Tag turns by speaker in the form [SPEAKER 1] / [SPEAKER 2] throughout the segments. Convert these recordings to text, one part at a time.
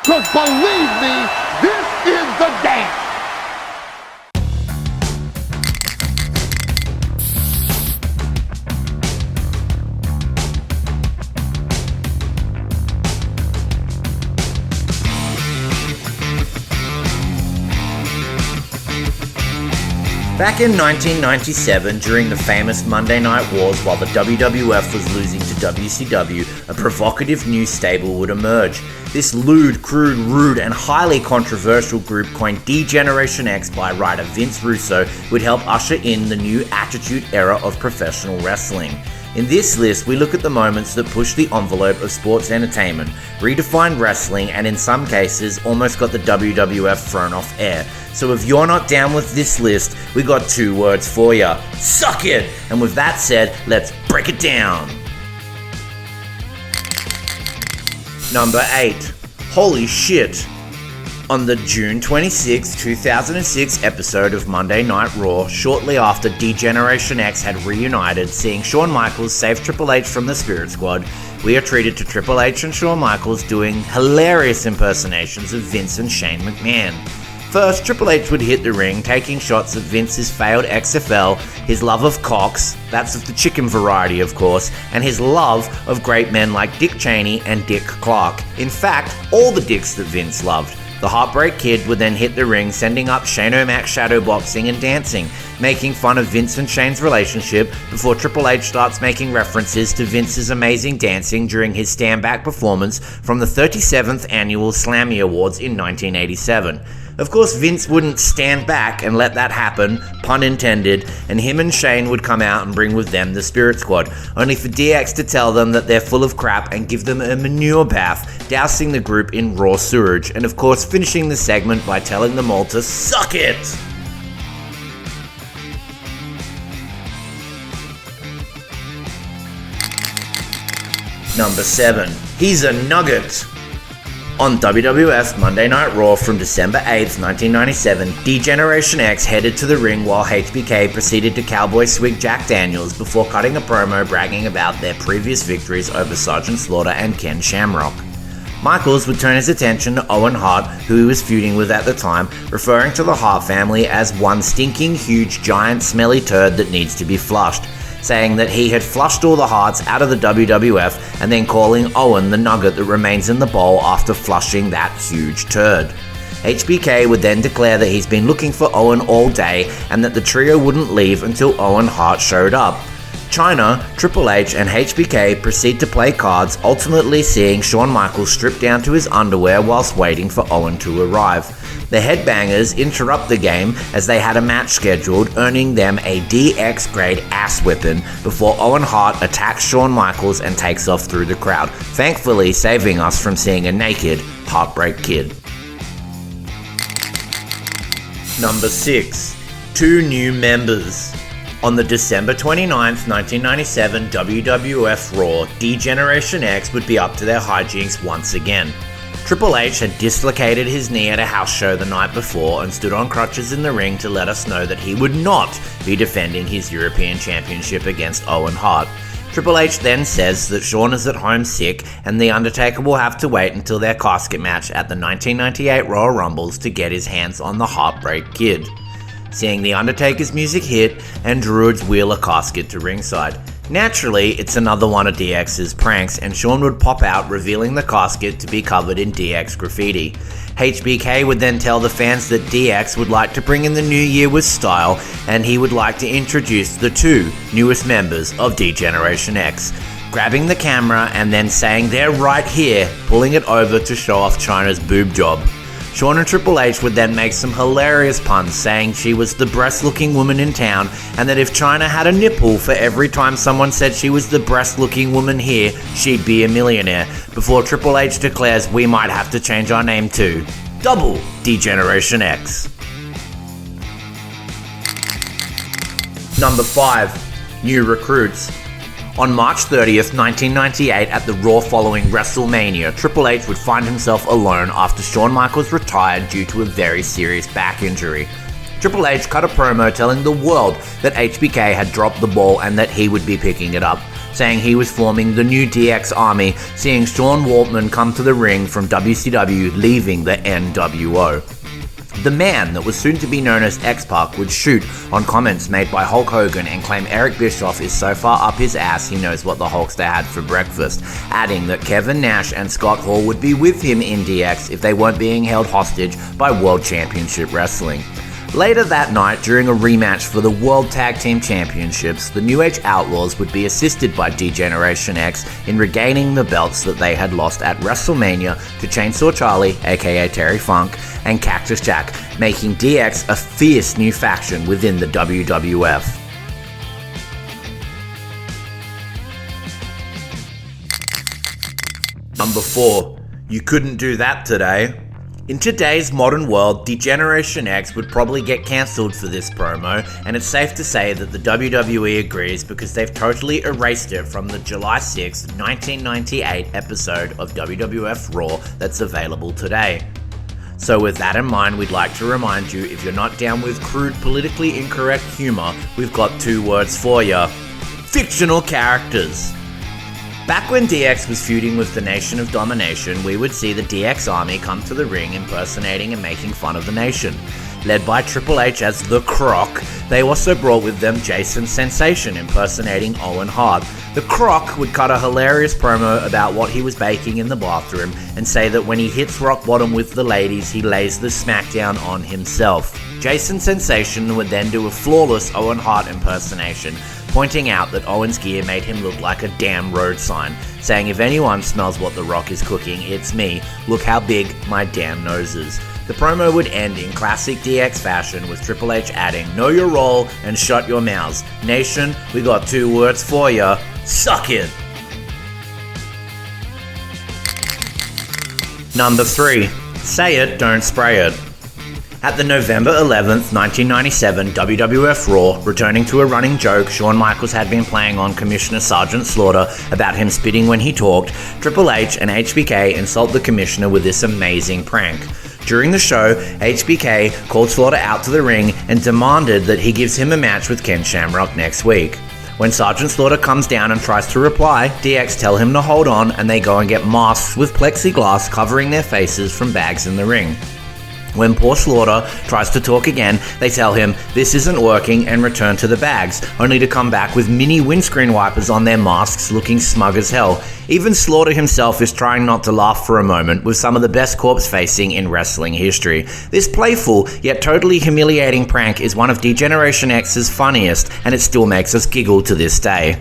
[SPEAKER 1] Because believe me, this is the dance.
[SPEAKER 2] Back in 1997, during the famous Monday Night Wars while the WWF was losing to WCW, a provocative new stable would emerge. This lewd, crude, rude, and highly controversial group, coined D-Generation X by writer Vince Russo, would help usher in the new Attitude Era of professional wrestling. In this list, we look at the moments that pushed the envelope of sports entertainment, redefined wrestling, and in some cases, almost got the WWF thrown off air. So if you're not down with this list, we got 2 words for ya. Suck it! And with that said, let's break it down. Number 8. Holy shit! On the June 26, 2006 episode of Monday Night Raw, shortly after D-Generation X had reunited, seeing Shawn Michaels save Triple H from the Spirit Squad, we are treated to Triple H and Shawn Michaels doing hilarious impersonations of Vince and Shane McMahon. First, Triple H would hit the ring, taking shots of Vince's failed XFL, his love of cocks, that's of the chicken variety of course, and his love of great men like Dick Cheney and Dick Clark. In fact, all the dicks that Vince loved. The Heartbreak Kid would then hit the ring, sending up Shane O'Mac shadowboxing and dancing, making fun of Vince and Shane's relationship before Triple H starts making references to Vince's amazing dancing during his stand-back performance from the 37th Annual Slammy Awards in 1987. Of course, Vince wouldn't stand back and let that happen, pun intended, and him and Shane would come out and bring with them the Spirit Squad, only for DX to tell them that they're full of crap and give them a manure bath, dousing the group in raw sewage, and of course finishing the segment by telling them all to suck it! Number 7. He's a nugget! On WWF Monday Night Raw from December 8th, 1997, D-Generation X headed to the ring while HBK proceeded to cowboy swig Jack Daniels before cutting a promo bragging about their previous victories over Sergeant Slaughter and Ken Shamrock. Michaels would turn his attention to Owen Hart, who he was feuding with at the time, referring to the Hart family as one stinking, huge, giant, smelly turd that needs to be flushed, saying that he had flushed all the Harts out of the WWF and then calling Owen the nugget that remains in the bowl after flushing that huge turd. HBK would then declare that he's been looking for Owen all day and that the trio wouldn't leave until Owen Hart showed up. Chyna, Triple H, and HBK proceed to play cards, ultimately seeing Shawn Michaels strip down to his underwear whilst waiting for Owen to arrive. The Headbangers interrupt the game as they had a match scheduled, earning them a DX grade ass whipping before Owen Hart attacks Shawn Michaels and takes off through the crowd, thankfully saving us from seeing a naked Heartbreak Kid. Number 6. 2 new members. On the December 29th, 1997 WWF Raw, D-Generation X would be up to their hijinks once again. Triple H had dislocated his knee at a house show the night before and stood on crutches in the ring to let us know that he would not be defending his European Championship against Owen Hart. Triple H then says that Shawn is at home sick and The Undertaker will have to wait until their casket match at the 1998 Royal Rumbles to get his hands on the Heartbreak Kid. Seeing The Undertaker's music hit and Druid's wheel a casket to ringside. Naturally, it's another one of DX's pranks and Shawn would pop out revealing the casket to be covered in DX graffiti. HBK would then tell the fans that DX would like to bring in the new year with style and he would like to introduce the 2 newest members of D-Generation X, grabbing the camera and then saying they're right here, pulling it over to show off Chyna's boob job. Shawn and Triple H would then make some hilarious puns saying she was the breast-looking woman in town and that if Chyna had a nipple for every time someone said she was the breast-looking woman here, she'd be a millionaire, before Triple H declares we might have to change our name to Double D-Generation X. Number 5. New recruits. On March 30th, 1998, at the Raw following WrestleMania, Triple H would find himself alone after Shawn Michaels retired due to a very serious back injury. Triple H cut a promo telling the world that HBK had dropped the ball and that he would be picking it up. saying he was forming the new DX Army, seeing Sean Waltman come to the ring from WCW, leaving the NWO. The man that was soon to be known as X-Pac would shoot on comments made by Hulk Hogan and claim Eric Bischoff is so far up his ass he knows what the Hulkster had for breakfast, adding that Kevin Nash and Scott Hall would be with him in DX if they weren't being held hostage by World Championship Wrestling. Later that night, during a rematch for the World Tag Team Championships, the New Age Outlaws would be assisted by D-Generation X in regaining the belts that they had lost at WrestleMania to Chainsaw Charlie, aka Terry Funk, and Cactus Jack, making DX a fierce new faction within the WWF. Number 4. You couldn't do that today. In today's modern world, D-Generation X would probably get cancelled for this promo, and it's safe to say that the WWE agrees because they've totally erased it from the July 6, 1998 episode of WWF Raw that's available today. So with that in mind, we'd like to remind you, if you're not down with crude, politically incorrect humour, we've got 2 words for you. Fictional characters. Back when DX was feuding with the Nation of Domination, we would see the DX Army come to the ring impersonating and making fun of the Nation. Led by Triple H as The Croc, they also brought with them Jason Sensation impersonating Owen Hart. The Croc would cut a hilarious promo about what he was baking in the bathroom and say that when he hits rock bottom with the ladies, he lays the smackdown on himself. Jason Sensation would then do a flawless Owen Hart impersonation, pointing out that Owen's gear made him look like a damn road sign, saying if anyone smells what The Rock is cooking, it's me. Look how big my damn nose is. The promo would end in classic DX fashion with Triple H adding, "Know your role and shut your mouths. Nation, we got 2 words for ya. Suck it." Number 3. Say it, don't spray it. At the November 11th, 1997 WWF Raw, returning to a running joke Shawn Michaels had been playing on Commissioner Sergeant Slaughter about him spitting when he talked, Triple H and HBK insult the Commissioner with this amazing prank. During the show, HBK called Slaughter out to the ring and demanded that he gives him a match with Ken Shamrock next week. When Sergeant Slaughter comes down and tries to reply, DX tell him to hold on and they go and get masks with plexiglass covering their faces from bags in the ring. When poor Slaughter tries to talk again, they tell him this isn't working and return to the bags, only to come back with mini windscreen wipers on their masks looking smug as hell. Even Slaughter himself is trying not to laugh for a moment, with some of the best corpse facing in wrestling history. This playful, yet totally humiliating prank is one of D-Generation X's funniest, and it still makes us giggle to this day.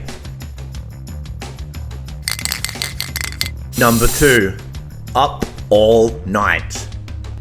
[SPEAKER 2] Number 2. Up All Night.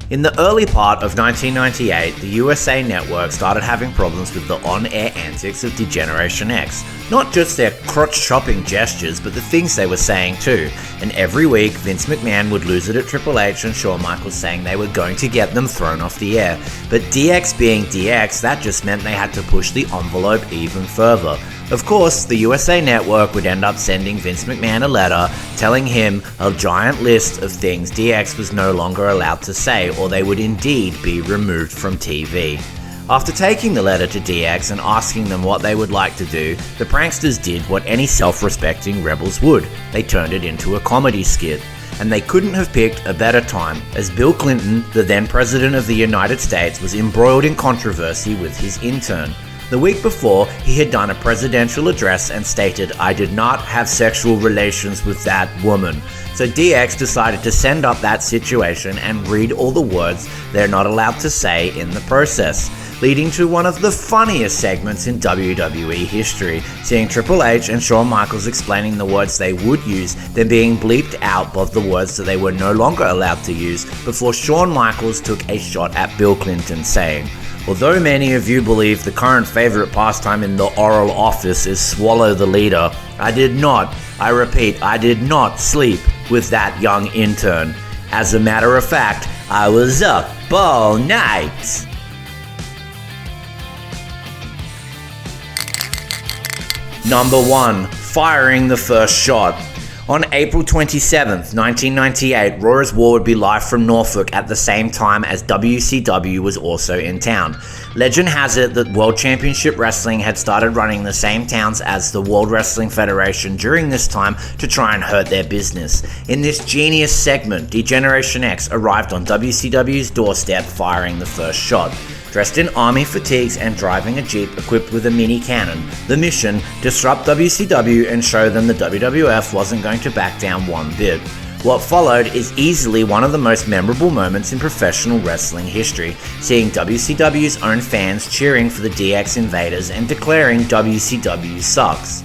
[SPEAKER 2] In the early part of 1998, the USA Network started having problems with the on-air antics of D-Generation X. Not just their crotch-chopping gestures, but the things they were saying too. And every week, Vince McMahon would lose it at Triple H and Shawn Michaels saying they were going to get them thrown off the air. But DX being DX, that just meant they had to push the envelope even further. Of course, the USA Network would end up sending Vince McMahon a letter telling him a giant list of things DX was no longer allowed to say, or they would indeed be removed from TV. After taking the letter to DX and asking them what they would like to do, the pranksters did what any self-respecting rebels would. They turned it into a comedy skit. And they couldn't have picked a better time, as Bill Clinton, the then President of the United States, was embroiled in controversy with his intern. The week before, he had done a presidential address and stated, "I did not have sexual relations with that woman." So DX decided to send up that situation and read all the words they're not allowed to say in the process, leading to one of the funniest segments in WWE history, seeing Triple H and Shawn Michaels explaining the words they would use, then being bleeped out of the words that they were no longer allowed to use, before Shawn Michaels took a shot at Bill Clinton saying, "Although many of you believe the current favorite pastime in the Oral Office is swallow the leader, I did not, I repeat, I did not sleep with that young intern. As a matter of fact, I was up all night." Number 1. Firing the first shot. On April 27th, 1998, Rora's War would be live from Norfolk at the same time as WCW was also in town. Legend has it that World Championship Wrestling had started running the same towns as the World Wrestling Federation during this time to try and hurt their business. In this genius segment, D-Generation X arrived on WCW's doorstep firing the first shot. Dressed in army fatigues and driving a jeep equipped with a mini cannon, the mission, disrupt WCW and show them the WWF wasn't going to back down one bit. What followed is easily one of the most memorable moments in professional wrestling history, seeing WCW's own fans cheering for the DX Invaders and declaring WCW sucks.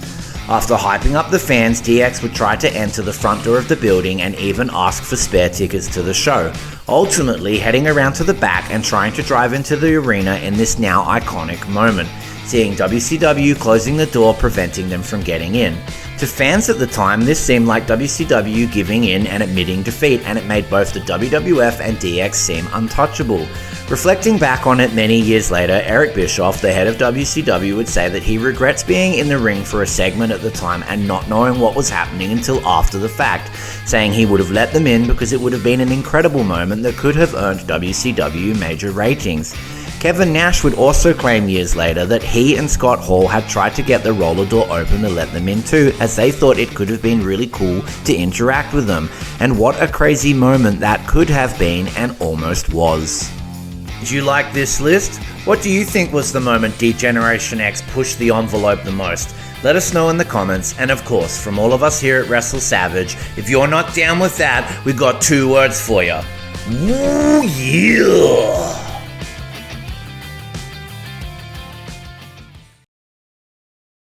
[SPEAKER 2] After hyping up the fans, DX would try to enter the front door of the building and even ask for spare tickets to the show, ultimately heading around to the back and trying to drive into the arena in this now iconic moment, seeing WCW closing the door preventing them from getting in. To fans at the time, this seemed like WCW giving in and admitting defeat, and it made both the WWF and DX seem untouchable. Reflecting back on it many years later, Eric Bischoff, the head of WCW, would say that he regrets being in the ring for a segment at the time and not knowing what was happening until after the fact, saying he would have let them in because it would have been an incredible moment that could have earned WCW major ratings. Kevin Nash would also claim years later that he and Scott Hall had tried to get the roller door open to let them in too, as they thought it could have been really cool to interact with them. And what a crazy moment that could have been and almost was. Did you like this list? What do you think was the moment D-Generation X pushed the envelope the most? Let us know in the comments, and of course, from all of us here at Wrestle Savage, if you're not down with that, we've got 2 words for you. Woo yeah!